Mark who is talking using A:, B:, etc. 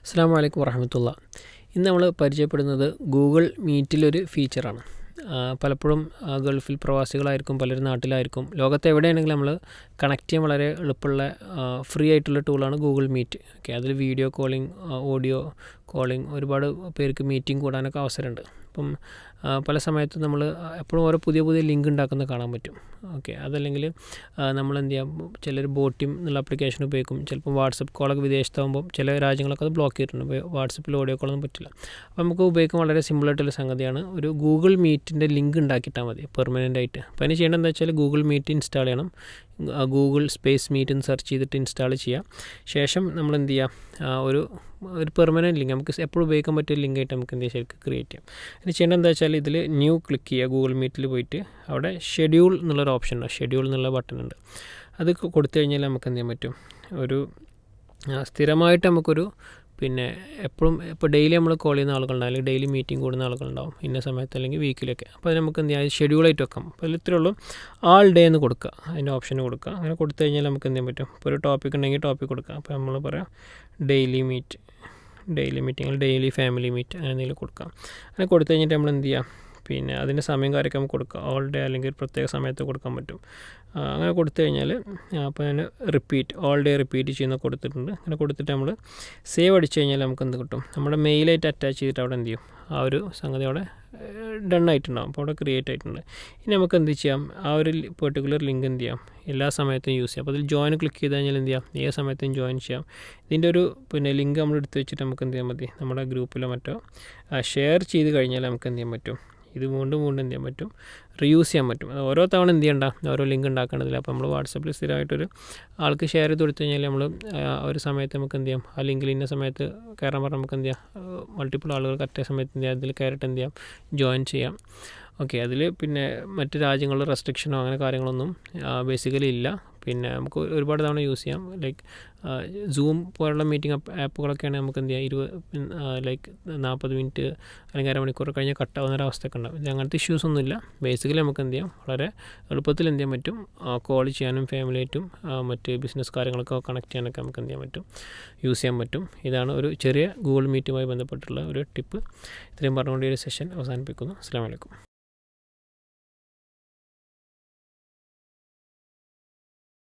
A: അസ്സലാമു അലൈക്കും വറഹ്മത്തുള്ളാ. ഇന്ന് നമ്മൾ പരിചയപ്പെടുന്നത് ഗൂഗിൾ മീറ്റിലൊരു ഫീച്ചറാണ്. പലപ്പോഴും ഗൾഫിൽ പ്രവാസികളായിരിക്കും, പലരും നാട്ടിലായിരിക്കും. ലോകത്ത് എവിടെയാണെങ്കിലും നമ്മൾ കണക്ട് ചെയ്യാൻ വളരെ എളുപ്പമുള്ള ഫ്രീ ആയിട്ടുള്ള ടൂളാണ് ഗൂഗിൾ മീറ്റ്. ഓക്കെ, അതിൽ വീഡിയോ കോളിംഗ്, ഓഡിയോ കോളിംഗ്, ഒരുപാട് പേർക്ക് മീറ്റിംഗ് കൂടാനൊക്കെ അവസരമുണ്ട്. അപ്പം പല സമയത്തും നമ്മൾ എപ്പോഴും ഓരോ പുതിയ പുതിയ ലിങ്ക് ഉണ്ടാക്കുന്നത് കാണാൻ പറ്റും. ഓക്കെ, അതല്ലെങ്കിൽ നമ്മൾ എന്ത് ചെയ്യാം, ചിലർ ബോട്ടിം എന്നുള്ള ആപ്ലിക്കേഷൻ ഉപയോഗിക്കും. ചിലപ്പോൾ വാട്സപ്പ് കോളൊക്കെ വിദേശത്താകുമ്പോൾ ചില രാജ്യങ്ങളൊക്കെ അത് ബ്ലോക്ക് ചെയ്തിട്ടുണ്ട്. വാട്സപ്പിൽ ഓഡിയോ കോളൊന്നും പറ്റില്ല. അപ്പോൾ നമുക്ക് ഉപയോഗിക്കാൻ വളരെ സിമ്പിളായിട്ടുള്ള സംഗതിയാണ്. ഒരു ഗൂഗിൾ മീറ്റിൻ്റെ ലിങ്ക് ഉണ്ടാക്കിയിട്ടാൽ മതി പെർമനൻ്റ് ആയിട്ട്. അപ്പോൾ അതിന് ചെയ്യേണ്ടത് എന്താ വെച്ചാൽ ഗൂഗിൾ മീറ്റ് ഇൻസ്റ്റാൾ ചെയ്യണം. ഗൂഗിൾ സ്പേസ് മീറ്റ് എന്ന് സെർച്ച് ചെയ്തിട്ട് ഇൻസ്റ്റാൾ ചെയ്യാം. ശേഷം നമ്മൾ എന്ത് ചെയ്യുക, ഒരു പെർമനൻറ്റ് ലിങ്ക് നമുക്ക് എപ്പോഴും ഉപയോഗിക്കാൻ പറ്റിയ ലിങ്കായിട്ട് നമുക്ക് എന്ത് ചെയ്യാം, ശരിക്കും ക്രിയേറ്റ് ചെയ്യാം. അതിന് ചെയ്യേണ്ടത് എന്താ വെച്ചാൽ ഇതിൽ ന്യൂ ക്ലിക്ക് ചെയ്യുക. ഗൂഗിൾ മീറ്റിൽ പോയിട്ട് അവിടെ ഷെഡ്യൂൾ എന്നുള്ളൊരു ഓപ്ഷൻ ഉണ്ട്, ഷെഡ്യൂൾ എന്നുള്ള ബട്ടൺ ഉണ്ട്. അത് കൊടുത്തു കഴിഞ്ഞാൽ നമുക്ക് എന്ത് ചെയ്യാൻ പറ്റും, ഒരു സ്ഥിരമായിട്ട് നമുക്കൊരു എപ്പോഴും ഇപ്പോൾ ഡെയിലി നമ്മൾ കോൾ ചെയ്യുന്ന ആളുകളുണ്ടാവും, അല്ലെങ്കിൽ ഡെയിലി മീറ്റിംഗ് കൂടുന്ന ആളുകളുണ്ടാവും ഇന്ന സമയത്ത് അല്ലെങ്കിൽ വീക്കിലൊക്കെ. അപ്പോൾ അത് നമുക്ക് എന്ത് ചെയ്യാം, ഷെഡ്യൂളായിട്ട് വെക്കാം. അപ്പോൾ അതിൽ ഇത്രയേ ഉള്ളൂ, ആൾ ഡേ എന്ന് കൊടുക്കുക, അതിൻ്റെ ഓപ്ഷൻ കൊടുക്കുക. അങ്ങനെ കൊടുത്തു കഴിഞ്ഞാൽ നമുക്ക് എന്ത് ചെയ്യാൻ പറ്റും, ഇപ്പോൾ ഒരു ടോപ്പിക് ഉണ്ടെങ്കിൽ ടോപ്പിക് കൊടുക്കുക. അപ്പോൾ നമ്മൾ പറയാം daily meeting, daily family meet, അങ്ങനെ എന്തെങ്കിലും കൊടുക്കാം. അങ്ങനെ കൊടുത്തു കഴിഞ്ഞിട്ട് നമ്മൾ എന്ത് ചെയ്യുക, അതിൻ്റെ സമയം കാര്യമൊക്കെ നമുക്ക് കൊടുക്കുക. ഓൾ ഡേ അല്ലെങ്കിൽ ഒരു പ്രത്യേക സമയത്ത് കൊടുക്കാൻ പറ്റും. അങ്ങനെ കൊടുത്തു കഴിഞ്ഞാൽ അപ്പോൾ ഞാൻ ഓൾ ഡേ റിപ്പീറ്റ് ചെയ്യുന്ന കൊടുത്തിട്ടുണ്ട്. അങ്ങനെ കൊടുത്തിട്ട് നമ്മൾ സേവ് അടിച്ചു കഴിഞ്ഞാൽ നമുക്ക് എന്ത് കിട്ടും, നമ്മുടെ മെയിലായിട്ട് അറ്റാച്ച് ചെയ്തിട്ട് അവിടെ എന്ത് ചെയ്യും, ആ ഒരു സംഗതി അവിടെ ഡൺ ആയിട്ടുണ്ടാകും. അപ്പോൾ അവിടെ ക്രിയേറ്റ് ആയിട്ടുണ്ട്. ഇനി നമുക്ക് എന്ത് ചെയ്യാം, ആ ഒരു പെർട്ടിക്കുലർ ലിങ്ക് എന്ത് ചെയ്യാം, എല്ലാ സമയത്തും യൂസ് ചെയ്യാം. അപ്പോൾ അതിൽ ജോയിൻ ക്ലിക്ക് ചെയ്ത് കഴിഞ്ഞാൽ എന്ത് ചെയ്യാം, ഏത് സമയത്തും ജോയിൻ ചെയ്യാം. ഇതിൻ്റെ ഒരു ലിങ്ക് നമ്മൾ എടുത്ത് വെച്ചിട്ട് നമുക്ക് എന്ത് ചെയ്യാൻ മതി, നമ്മുടെ ഗ്രൂപ്പിലോ മറ്റോ ഷെയർ ചെയ്ത് കഴിഞ്ഞാൽ നമുക്ക് എന്ത് ചെയ്യാൻ പറ്റും, ഇത് വീണ്ടും എന്ത് ചെയ്യാൻ പറ്റും, റീയൂസ് ചെയ്യാൻ പറ്റും. അത് ഓരോ തവണ എന്ത് ചെയ്യണ്ട, ഓരോ ലിങ്ക് ഉണ്ടാക്കേണ്ടതില്ല. അപ്പോൾ നമ്മൾ വാട്സപ്പിൽ സ്ഥിരമായിട്ടൊരു ആൾക്ക് ഷെയർ ചെയ്ത് കൊടുത്തു കഴിഞ്ഞാൽ നമ്മൾ ഒരു സമയത്ത് നമുക്ക് എന്ത് ചെയ്യാം, ആ ലിങ്കിൽ ഇന്ന സമയത്ത് കയറാൻ പറഞ്ഞാൽ നമുക്ക് എന്ത് ചെയ്യാം, മൾട്ടിപ്പിൾ ആളുകൾക്ക് ഒറ്റ സമയത്ത് എന്ത് ചെയ്യാം, അതിൽ കയറിയിട്ട് എന്ത് ചെയ്യാം, ജോയിൻ ചെയ്യാം. ഓക്കെ, അതിൽ മറ്റ് രാജ്യങ്ങളുടെ റെസ്ട്രിക്ഷനോ അങ്ങനെ കാര്യങ്ങളൊന്നും ബേസിക്കലി ഇല്ല. നമുക്ക് ഒരുപാട് തവണ യൂസ് ചെയ്യാം. ലൈക്ക് സൂം പോലുള്ള മീറ്റിംഗ് ആപ്പുകളൊക്കെയാണെങ്കിൽ നമുക്ക് എന്ത് ചെയ്യാം, ലൈക്ക് 40 മിനിറ്റ് അല്ലെങ്കിൽ അരമണിക്കൂർ കഴിഞ്ഞ് കട്ടാവുന്നൊരവസ്ഥയൊക്കെ ഉണ്ടാവും. ഇത് അങ്ങനത്തെ ഇഷ്യൂസൊന്നുമില്ല. ബേസിക്കലി നമുക്ക് എന്ത് ചെയ്യാം, വളരെ എളുപ്പത്തിൽ എന്ത് ചെയ്യാൻ പറ്റും, കോൾ ചെയ്യാനും ഫാമിലിയായിട്ടും മറ്റ് ബിസിനസ് കാര്യങ്ങളൊക്കെ കണക്ട് ചെയ്യാനൊക്കെ നമുക്ക് എന്ത് ചെയ്യാൻ പറ്റും, യൂസ് ചെയ്യാൻ പറ്റും. ഇതാണ് ഒരു ചെറിയ ഗൂഗിൾ മീറ്റുമായി ബന്ധപ്പെട്ടുള്ള ഒരു ടിപ്പ്. ഇത്രയും പറഞ്ഞുകൊണ്ട് ഈ ഒരു സെഷൻ അവസാനിപ്പിക്കുന്നു. അസ്സലാമു അലൈക്കും.